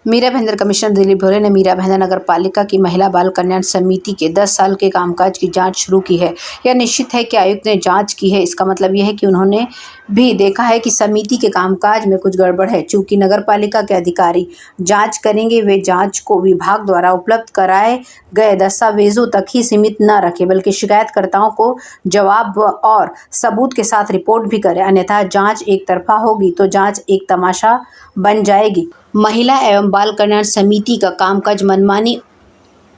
Meera Bhayandar commissioner Dilip भोले ने मीरा भाईंदर नगर पालिका की महिला बाल कल्याण समिति के 10 साल के कामकाज की जांच शुरू की है। यह निश्चित है कि आयुक्त ने जांच की है। इसका मतलब यह है कि उन्होंने भी देखा है कि समिति के कामकाज में कुछ गड़बड़ है। चूंकि नगर पालिका के अधिकारी जांच करेंगे, वे जांच को विभाग द्वारा उपलब्ध कराए गए दस्तावेजों तक ही सीमित न रखें, बल्कि शिकायतकर्ताओं को जवाब और सबूत के साथ रिपोर्ट भी करें। अन्यथा जांच एक तरफा होगी तो जांच एक तमाशा बन जाएगी। महिला एवं बाल कल्याण समिति का कामकाज मनमानी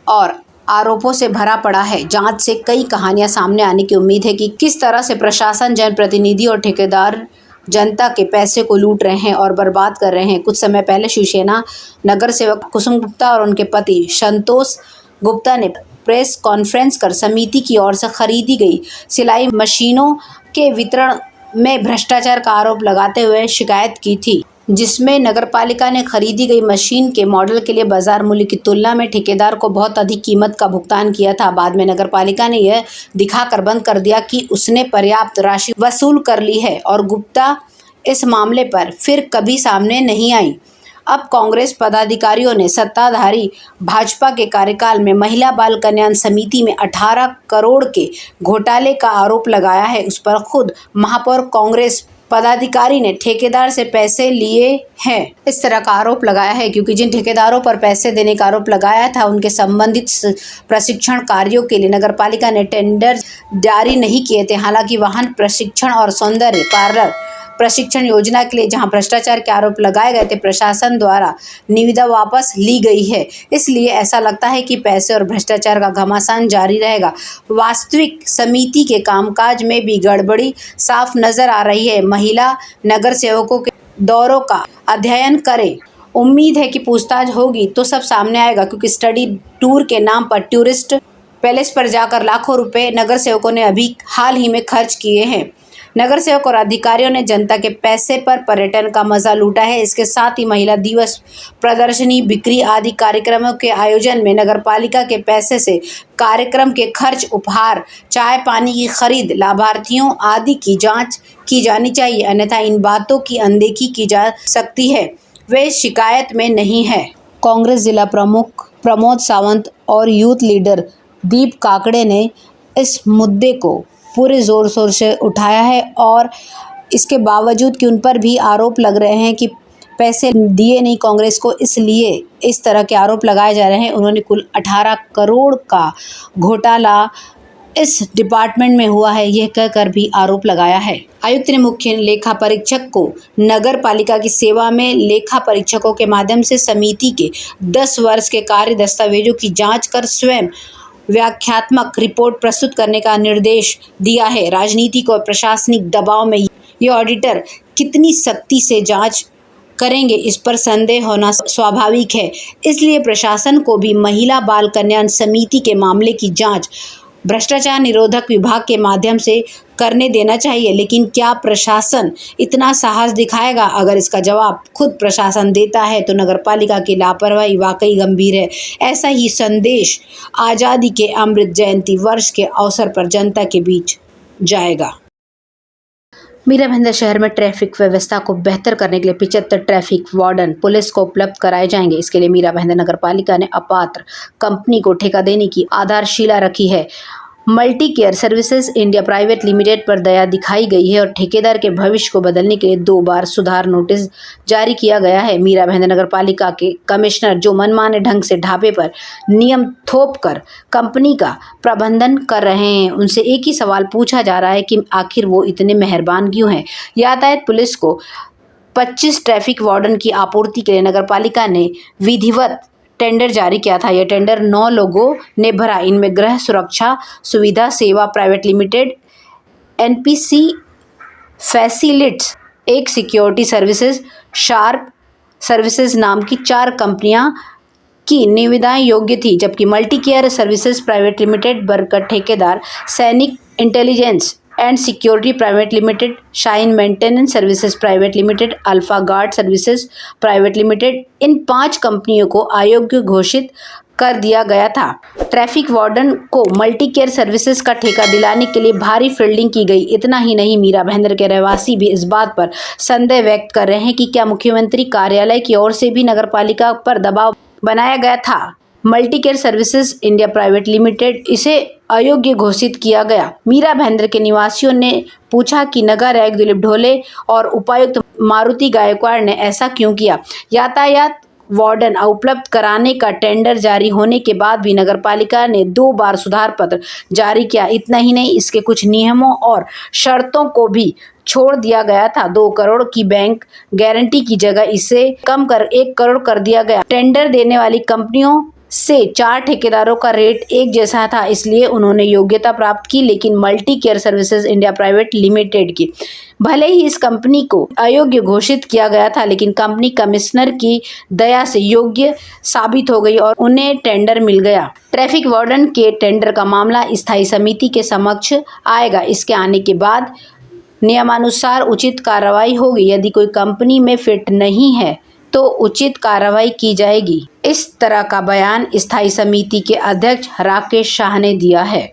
और आरोपों से भरा पड़ा है। जांच से कई कहानियां सामने आने की उम्मीद है कि किस तरह से प्रशासन, जनप्रतिनिधि और ठेकेदार जनता के पैसे को लूट रहे हैं और बर्बाद कर रहे हैं। कुछ समय पहले शिवसेना नगर सेवक कुसुम गुप्ता और उनके पति संतोष गुप्ता ने प्रेस कॉन्फ्रेंस कर समिति की ओर से खरीदी गई सिलाई मशीनों के वितरण में भ्रष्टाचार का आरोप लगाते हुए शिकायत की थी, जिसमें नगरपालिका ने खरीदी गई मशीन के मॉडल के लिए बाजार मूल्य की तुलना में ठेकेदार को बहुत अधिक कीमत का भुगतान किया था। बाद में नगरपालिका ने यह दिखाकर बंद कर दिया कि उसने पर्याप्त राशि वसूल कर ली है और गुप्ता इस मामले पर फिर कभी सामने नहीं आई। अब कांग्रेस पदाधिकारियों ने सत्ताधारी भाजपा के कार्यकाल में महिला बाल कल्याण समिति में 18 करोड़ के घोटाले का आरोप लगाया है। उस पर खुद महापौर कांग्रेस पदाधिकारी ने ठेकेदार से पैसे लिए हैं, इस तरह का आरोप लगाया है, क्योंकि जिन ठेकेदारों पर पैसे देने का आरोप लगाया था उनके संबंधित प्रशिक्षण कार्यों के लिए नगरपालिका ने टेंडर जारी नहीं किए थे। हालांकि वाहन प्रशिक्षण और सौंदर्य पार्लर प्रशिक्षण योजना के लिए जहां भ्रष्टाचार के आरोप लगाए गए थे, प्रशासन द्वारा निविदा वापस ली गई है। इसलिए ऐसा लगता है कि पैसे और भ्रष्टाचार का घमासान जारी रहेगा। वास्तविक समिति के कामकाज में भी गड़बड़ी साफ नजर आ रही है। महिला नगर सेवकों के दौरों का अध्ययन करें। उम्मीद है कि पूछताछ होगी तो सब सामने आएगा, क्योंकि स्टडी टूर के नाम पर टूरिस्ट पैलेस पर जाकर लाखों रुपए नगर सेवकों ने अभी हाल ही में खर्च किए हैं। नगर सेवक और अधिकारियों ने जनता के पैसे पर पर्यटन का मजा लूटा है। इसके साथ ही महिला दिवस, प्रदर्शनी, बिक्री आदि कार्यक्रमों के आयोजन में नगरपालिका के पैसे से कार्यक्रम के खर्च, उपहार, चाय पानी की खरीद, लाभार्थियों आदि की जांच की जानी चाहिए। अन्यथा इन बातों की अनदेखी की जा सकती है। वे शिकायत में नहीं है। कांग्रेस जिला प्रमुख प्रमोद सावंत और यूथ लीडर दीप काकड़े ने इस मुद्दे को पूरे जोर शोर से उठाया है और इसके बावजूद कि उन पर भी आरोप लग रहे हैं कि पैसे दिए नहीं कांग्रेस को, इसलिए इस तरह के आरोप लगाए जा रहे हैं। उन्होंने कुल 18 करोड़ का घोटाला इस डिपार्टमेंट में हुआ है, यह कहकर भी आरोप लगाया है। आयुक्त ने मुख्य लेखा परीक्षक को नगर पालिका की सेवा में लेखा परीक्षकों के माध्यम से समिति के 10 वर्ष के कार्य दस्तावेजों की जाँच कर स्वयं व्याख्यात्मक रिपोर्ट प्रस्तुत करने का निर्देश दिया है। राजनीतिक और प्रशासनिक दबाव में ये ऑडिटर कितनी सख्ती से जांच करेंगे, इस पर संदेह होना स्वाभाविक है। इसलिए प्रशासन को भी महिला बाल कल्याण समिति के मामले की जांच भ्रष्टाचार निरोधक विभाग के माध्यम से करने देना चाहिए। लेकिन क्या प्रशासन इतना साहस दिखाएगा? अगर इसका जवाब खुद प्रशासन देता है तो नगरपालिका की लापरवाही वाकई गंभीर है। ऐसा ही संदेश आज़ादी के अमृत जयंती वर्ष के अवसर पर जनता के बीच जाएगा। मीरा भाईंदर शहर में ट्रैफिक व्यवस्था को बेहतर करने के लिए 75 ट्रैफिक वार्डन पुलिस को उपलब्ध कराए जाएंगे। इसके लिए मीरा भाईंदर नगर पालिका ने अपात्र कंपनी को ठेका देने की आधारशिला रखी है। Multi care services India private limited पर दया दिखाई गई है और ठेकेदार के भविष्य को बदलने के लिए 2 बार सुधार नोटिस जारी किया गया है। मीरा भाईंदर नगर पालिका के कमिश्नर जो मनमाने ढंग से ढाबे पर नियम थोप कर कंपनी का प्रबंधन कर रहे हैं, उनसे एक ही सवाल पूछा जा रहा है कि आखिर वो इतने मेहरबान क्यों हैं। यातायात पुलिस को 25 ट्रैफिक वार्डन की आपूर्ति के लिए नगर पालिका ने विधिवत टेंडर जारी किया था। यह टेंडर 9 लोगों ने भरा। इनमें गृह सुरक्षा सुविधा सेवा प्राइवेट लिमिटेड, एनपीसी फैसिलिट्स, एक सिक्योरिटी सर्विसेज, शार्प सर्विसेज नाम की 4 कंपनियां की निविदाएं योग्य थी, जबकि multi care services private limited, Barkat ठेकेदार, Sainik intelligence and security private limited, shine maintenance services private limited, alpha guard services private limited, इन 5 कंपनियों को अयोग्य घोषित कर दिया गया था। ट्रैफिक वार्डन को मल्टी केयर सर्विसेज का ठेका दिलाने के लिए भारी फील्डिंग की गई। इतना ही नहीं, मीरा भाईंदर के रहवासी भी इस बात पर संदेह व्यक्त कर रहे हैं कि क्या मुख्यमंत्री कार्यालय की ओर से भी नगरपालिका पर दबाव बनाया गया था। Multi care services India private limited इसे अयोग्य घोषित किया गया। मीरा भाईंदर के निवासियों ने पूछा कि नगर आयुक्त दिलीप ढोले और उपायुक्त मारुति गायकवाड़ ने ऐसा क्यों किया। यातायात वार्डन उपलब्ध कराने का टेंडर जारी होने के बाद भी नगरपालिका ने 2 बार सुधार पत्र जारी किया। इतना ही नहीं, इसके कुछ नियमों और शर्तों को भी छोड़ दिया गया था। 2 करोड़ की बैंक गारंटी की जगह इसे कम कर 1 करोड़ कर दिया गया। टेंडर देने वाली कंपनियों से 4 ठेकेदारों का रेट एक जैसा था, इसलिए उन्होंने योग्यता प्राप्त की, लेकिन multi care services India private limited की। भले ही इस कंपनी को अयोग्य घोषित किया गया था, लेकिन कंपनी कमिश्नर की दया से योग्य साबित हो गई और उन्हें टेंडर मिल गया। ट्रैफिक वार्डन के टेंडर का मामला स्थायी समिति के समक्ष आएगा। इसके आने के बाद नियमानुसार उचित कार्रवाई होगी। यदि कोई कंपनी में फिट नहीं है तो उचित कार्रवाई की जाएगी। इस तरह का बयान स्थायी समिति के अध्यक्ष राकेश शाह ने दिया है।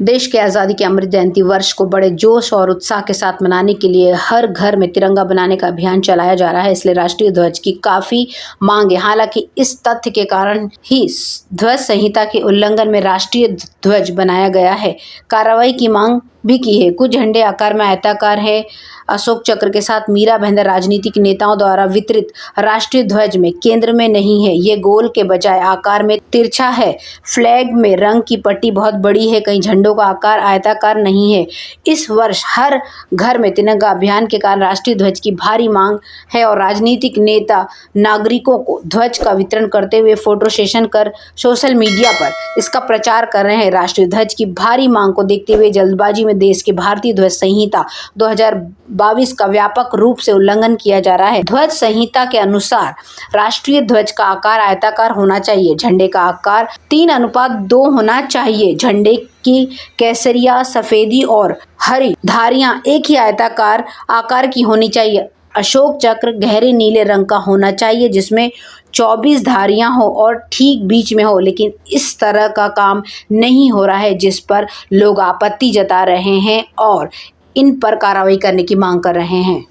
देश के आज़ादी के अमृत जयंती वर्ष को बड़े जोश और उत्साह के साथ मनाने के लिए हर घर में तिरंगा बनाने का अभियान चलाया जा रहा है, इसलिए राष्ट्रीय ध्वज की काफ़ी मांग है। हालांकि इस तथ्य के कारण ही ध्वज संहिता के उल्लंघन में राष्ट्रीय ध्वज बनाया गया है। कार्रवाई की मांग भी की है। कुछ झंडे आकार में आयताकार है। अशोक चक्र के साथ मीरा भाईंदर राजनीतिक नेताओं द्वारा वितरित राष्ट्रीय ध्वज में केंद्र में नहीं है, ये गोल के बजाय आकार में तिरछा है। फ्लैग में रंग की पट्टी बहुत बड़ी है। कई झंडों का आकार आयताकार नहीं है। इस वर्ष हर घर में तिरंगा अभियान के कारण राष्ट्रीय ध्वज की भारी मांग है और राजनीतिक नेता नागरिकों को ध्वज का वितरण करते हुए फोटो सेशन कर सोशल मीडिया पर इसका प्रचार कर रहे हैं। राष्ट्रीय ध्वज की भारी मांग को देखते हुए जल्दबाजी में देश के भारतीय ध्वज संहिता 2022 का व्यापक रूप से उल्लंघन किया जा रहा है। ध्वज संहिता के अनुसार राष्ट्रीय ध्वज का आकार आयताकार होना चाहिए। झंडे का आकार 3:2 होना चाहिए। झंडे की केसरिया, सफेदी और हरी धारियां एक ही आयताकार आकार की होनी चाहिए। अशोक चक्र गहरे नीले रंग का होना चाहिए जिसमें 24 धारियां हो और ठीक बीच में हो, लेकिन इस तरह का काम नहीं हो रहा है, जिस पर लोग आपत्ति जता रहे हैं और इन पर कार्रवाई करने की मांग कर रहे हैं।